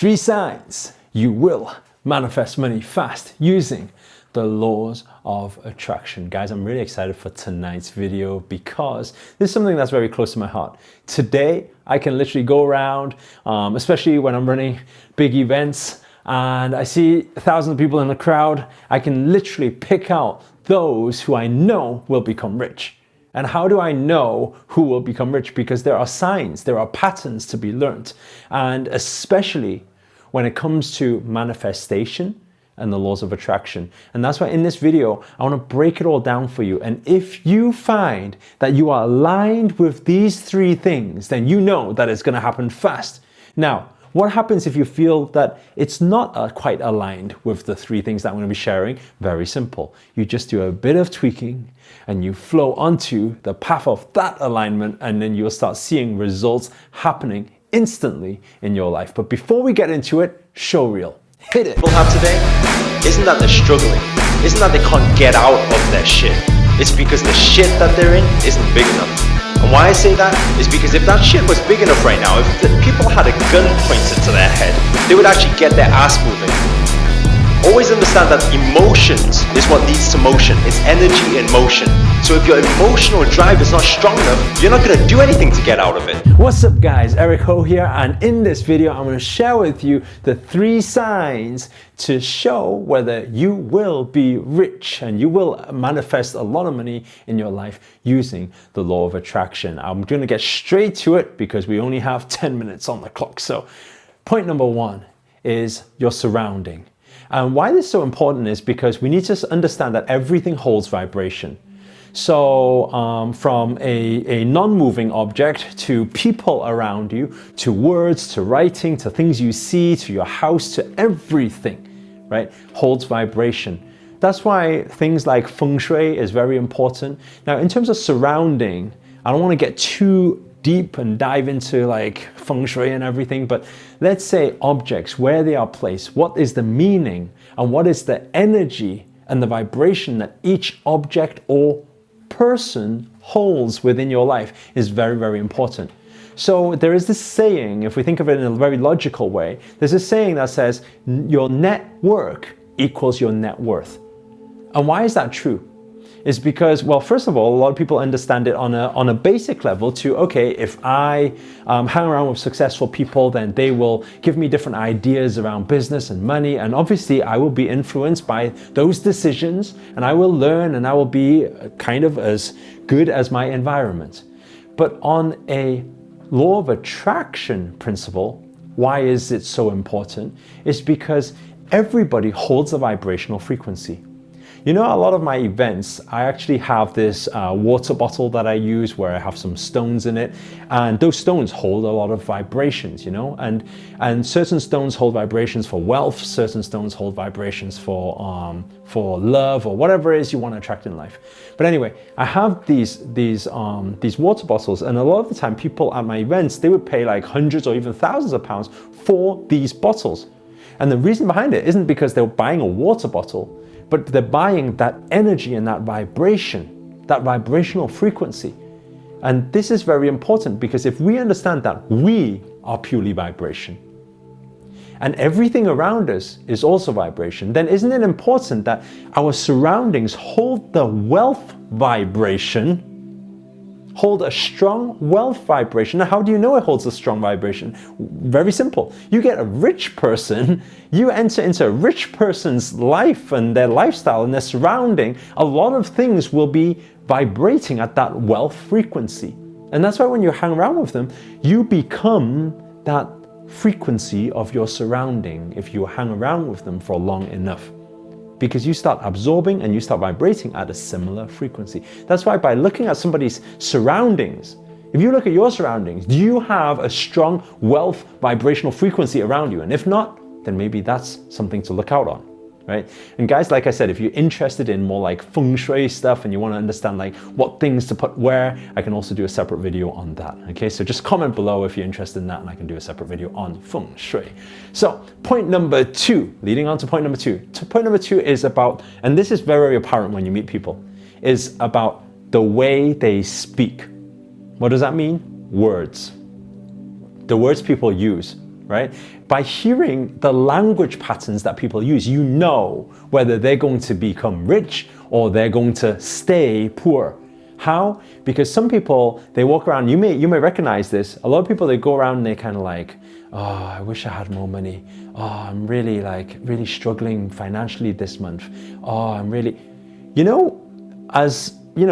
3 signs you will manifest money fast using the laws of attraction. Guys, I'm really excited for tonight's video because this is something that's very close to my heart. Today, I can literally go around, especially when I'm running big events and I see thousands of people in the crowd, I can literally pick out those who I know will become rich. And how do I know who will become rich? Because there are signs, there are patterns to be learned. And especially when it comes to manifestation and the laws of attraction. And that's why in this video, I want to break it all down for you. And if you find that you are aligned with these 3 things, then you know that it's going to happen fast. Now, what happens if you feel that it's not quite aligned with the 3 things that I'm going to be sharing? Very simple. You just do a bit of tweaking and you flow onto the path of that alignment, and then you'll start seeing results happening instantly in your life. But before we get into it, show reel. Hit it. People have today isn't that they're struggling, isn't that they can't get out of their shit. It's because the shit that they're in isn't big enough. And why I say that is because if that shit was big enough right now, if the people had a gun pointed to their head, they would actually get their ass moving. Always understand that emotions is what leads to motion. It's energy in motion. So if your emotional drive is not strong enough, you're not going to do anything to get out of it. What's up guys, Eric Ho here, and in this video I'm going to share with you the 3 signs to show whether you will be rich and you will manifest a lot of money in your life using the law of attraction. I'm going to get straight to it because we only have 10 minutes on the clock. So point number 1 is your surrounding. And why this is so important is because we need to understand that everything holds vibration. So from a non-moving object to people around you, to words, to writing, to things you see, to your house, to everything, right, holds vibration. That's why things like feng shui is very important. Now, in terms of surrounding, I don't want to get too deep and dive into like feng shui and everything, but let's say objects, where they are placed, what is the meaning and what is the energy and the vibration that each object or person holds within your life is very, very important. So there is this saying, if we think of it in a very logical way, there's a saying that says your network equals your net worth. And why is that true? Is because, well, first of all, a lot of people understand it on a basic level to, okay, if I hang around with successful people, then they will give me different ideas around business and money. And obviously I will be influenced by those decisions and I will learn and I will be kind of as good as my environment. But on a law of attraction principle, why is it so important? It's because everybody holds a vibrational frequency. You know, a lot of my events, I actually have this water bottle that I use where I have some stones in it, and those stones hold a lot of vibrations, you know, and certain stones hold vibrations for wealth, certain stones hold vibrations for love or whatever it is you want to attract in life. But anyway, I have these water bottles, and a lot of the time people at my events, they would pay like hundreds or even thousands of pounds for these bottles. And the reason behind it isn't because they're buying a water bottle, but they're buying that energy and that vibration, that vibrational frequency. And this is very important because if we understand that we are purely vibration and everything around us is also vibration, then isn't it important that our surroundings hold the wealth vibration, hold a strong wealth vibration? Now, how do you know it holds a strong vibration? Very simple. You get a rich person, you enter into a rich person's life and their lifestyle and their surrounding, a lot of things will be vibrating at that wealth frequency. And that's why when you hang around with them, you become that frequency of your surrounding if you hang around with them for long enough. Because you start absorbing and you start vibrating at a similar frequency. That's why by looking at somebody's surroundings, if you look at your surroundings, do you have a strong wealth vibrational frequency around you? And if not, then maybe that's something to look out on, right? And guys, like I said, if you're interested in more like feng shui stuff and you want to understand like what things to put where, I can also do a separate video on that, okay? So just comment below if you're interested in that and I can do a separate video on feng shui. So point number 2, leading on to point number 2. Point number 2 is about, and this is very apparent when you meet people, is about the way they speak. What does that mean? Words. The words people use, right? By hearing the language patterns that people use, you know whether they're going to become rich or they're going to stay poor. How? Because some people, they walk around, you may recognize this. A lot of people, they go around and they're kind of like, oh, I wish I had more money. Oh, I'm really struggling financially this month. Oh, I'm really,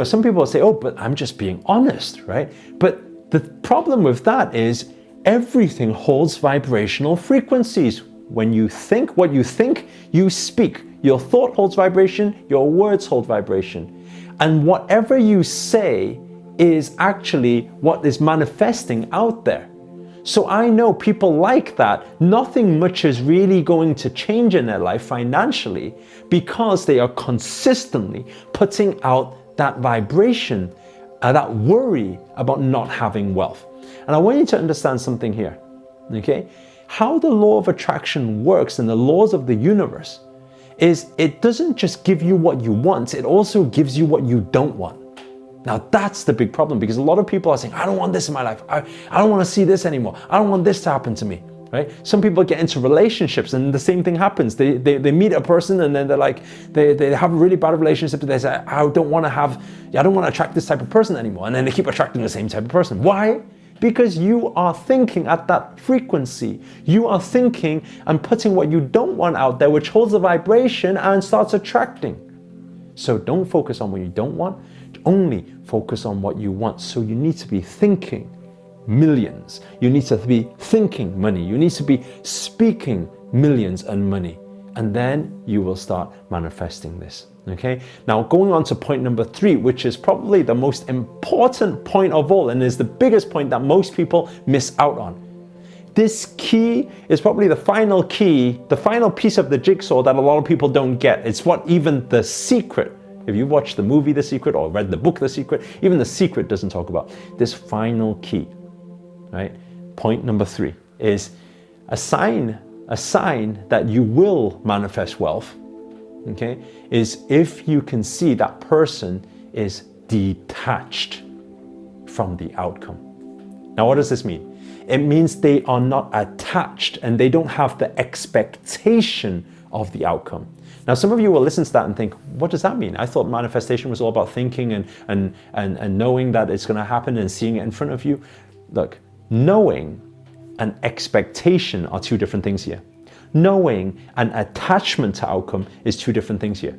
some people say, oh, but I'm just being honest, right? But the problem with that is everything holds vibrational frequencies. When you think what you think, you speak. Your thought holds vibration, your words hold vibration. And whatever you say is actually what is manifesting out there. So I know people like that, nothing much is really going to change in their life financially because they are consistently putting out that vibration, that worry about not having wealth. And I want you to understand something here, okay? How the law of attraction works and the laws of the universe is it doesn't just give you what you want, it also gives you what you don't want. Now that's the big problem, because a lot of people are saying, I don't want this in my life. I don't want to see this anymore. I don't want this to happen to me, right? Some people get into relationships and the same thing happens. They meet a person and then they're like, they have a really bad relationship and they say, I don't want to attract this type of person anymore. And then they keep attracting the same type of person. Why? Because you are thinking at that frequency. You are thinking and putting what you don't want out there, which holds a vibration and starts attracting. So don't focus on what you don't want, only focus on what you want. So you need to be thinking millions. You need to be thinking money. You need to be speaking millions and money. And then you will start manifesting this. Okay, now going on to point number 3, which is probably the most important point of all and is the biggest point that most people miss out on. This key is probably the final key, the final piece of the jigsaw that a lot of people don't get. It's what even The Secret, if you watched the movie The Secret or read the book The Secret, even The Secret doesn't talk about this final key, right? Point number 3 is a sign that you will manifest wealth, okay, is if you can see that person is detached from the outcome. Now, what does this mean? It means they are not attached and they don't have the expectation of the outcome. Now, some of you will listen to that and think, what does that mean? I thought manifestation was all about thinking and knowing that it's going to happen and seeing it in front of you. Look, knowing and expectation are two different things here. Knowing and attachment to outcome is two different things here.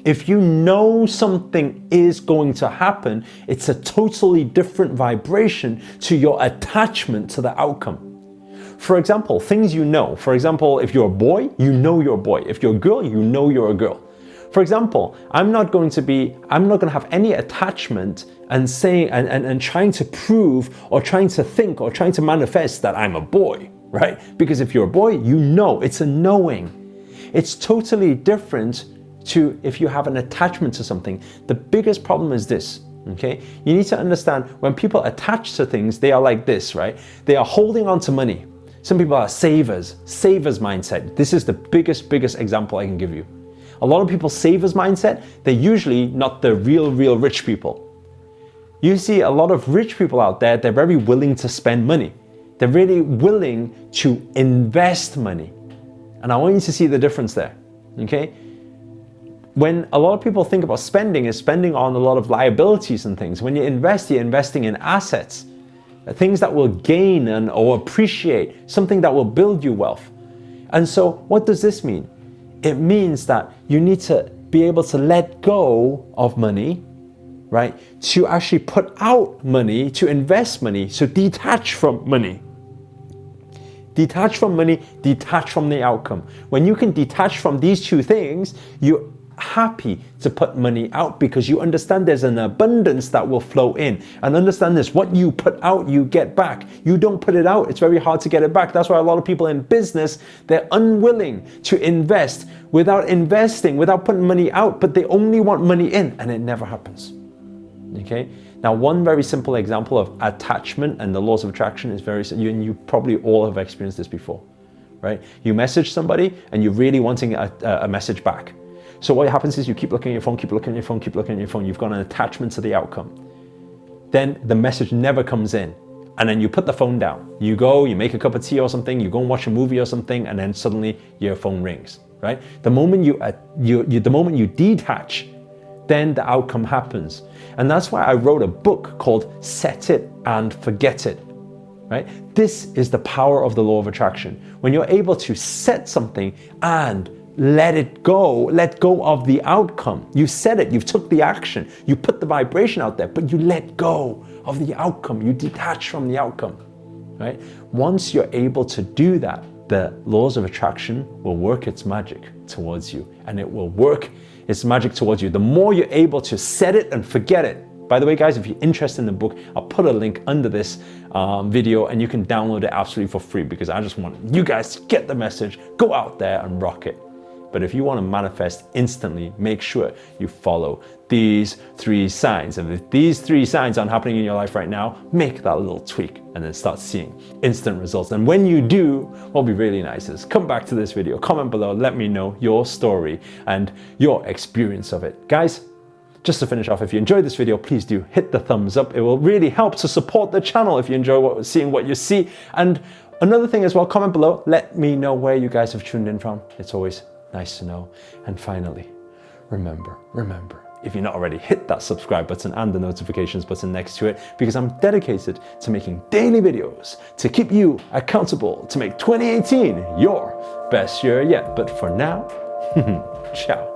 If you know something is going to happen, it's a totally different vibration to your attachment to the outcome. For example, things you know. For example, if you're a boy, you know you're a boy. If you're a girl, you know you're a girl. For example, I'm not going to have any attachment and saying and trying to prove or trying to think or trying to manifest that I'm a boy. Right? Because if you're a boy, you know, it's a knowing. It's totally different to if you have an attachment to something. The biggest problem is this, okay? You need to understand when people attach to things, they are like this, right? They are holding on to money. Some people are savers mindset. This is the biggest example I can give you. A lot of people savers mindset, they're usually not the real rich people. You see a lot of rich people out there, they're very willing to spend money. They're really willing to invest money. And I want you to see the difference there, okay? When a lot of people think about spending, is spending on a lot of liabilities and things. When you invest, you're investing in assets, things that will gain or appreciate, something that will build you wealth. And so what does this mean? It means that you need to be able to let go of money, right? To actually put out money, to invest money, so detach from money. Detach from money, detach from the outcome. When you can detach from these two things, you're happy to put money out because you understand there's an abundance that will flow in. And understand this, what you put out, you get back. You don't put it out, it's very hard to get it back. That's why a lot of people in business, they're unwilling to invest without putting money out, but they only want money in, and it never happens. Okay? Now, one very simple example of attachment and the laws of attraction is and you probably all have experienced this before, right? You message somebody and you're really wanting a message back. So what happens is you keep looking at your phone, keep looking at your phone, keep looking at your phone. You've got an attachment to the outcome. Then the message never comes in. and then you put the phone down. You go, you make a cup of tea or something, you go and watch a movie or something, and then suddenly your phone rings, right? The moment the moment you detach, then the outcome happens. And that's why I wrote a book called Set It and Forget It, right? This is the power of the law of attraction. When you're able to set something and let go of the outcome. You set it, you've took the action, you put the vibration out there, but you let go of the outcome, you detach from the outcome, right? Once you're able to do that, the laws of attraction will work its magic towards you, and it will work its magic towards you. The more you're able to set it and forget it. By the way, guys, if you're interested in the book, I'll put a link under this video and you can download it absolutely for free, because I just want you guys to get the message, go out there and rock it. But if you want to manifest instantly, make sure you follow these 3 signs. And if these 3 signs aren't happening in your life right now, make that little tweak and then start seeing instant results. And when you do, what will be really nice is come back to this video, comment below, let me know your story and your experience of it. Guys, just to finish off, if you enjoyed this video, please do hit the thumbs up. It will really help to support the channel if you enjoy seeing what you see. And another thing as well, comment below, let me know where you guys have tuned in from. It's always nice to know. And finally, remember, if you're not already, hit that subscribe button and the notifications button next to it, because I'm dedicated to making daily videos to keep you accountable to make 2018 your best year yet. But for now, ciao.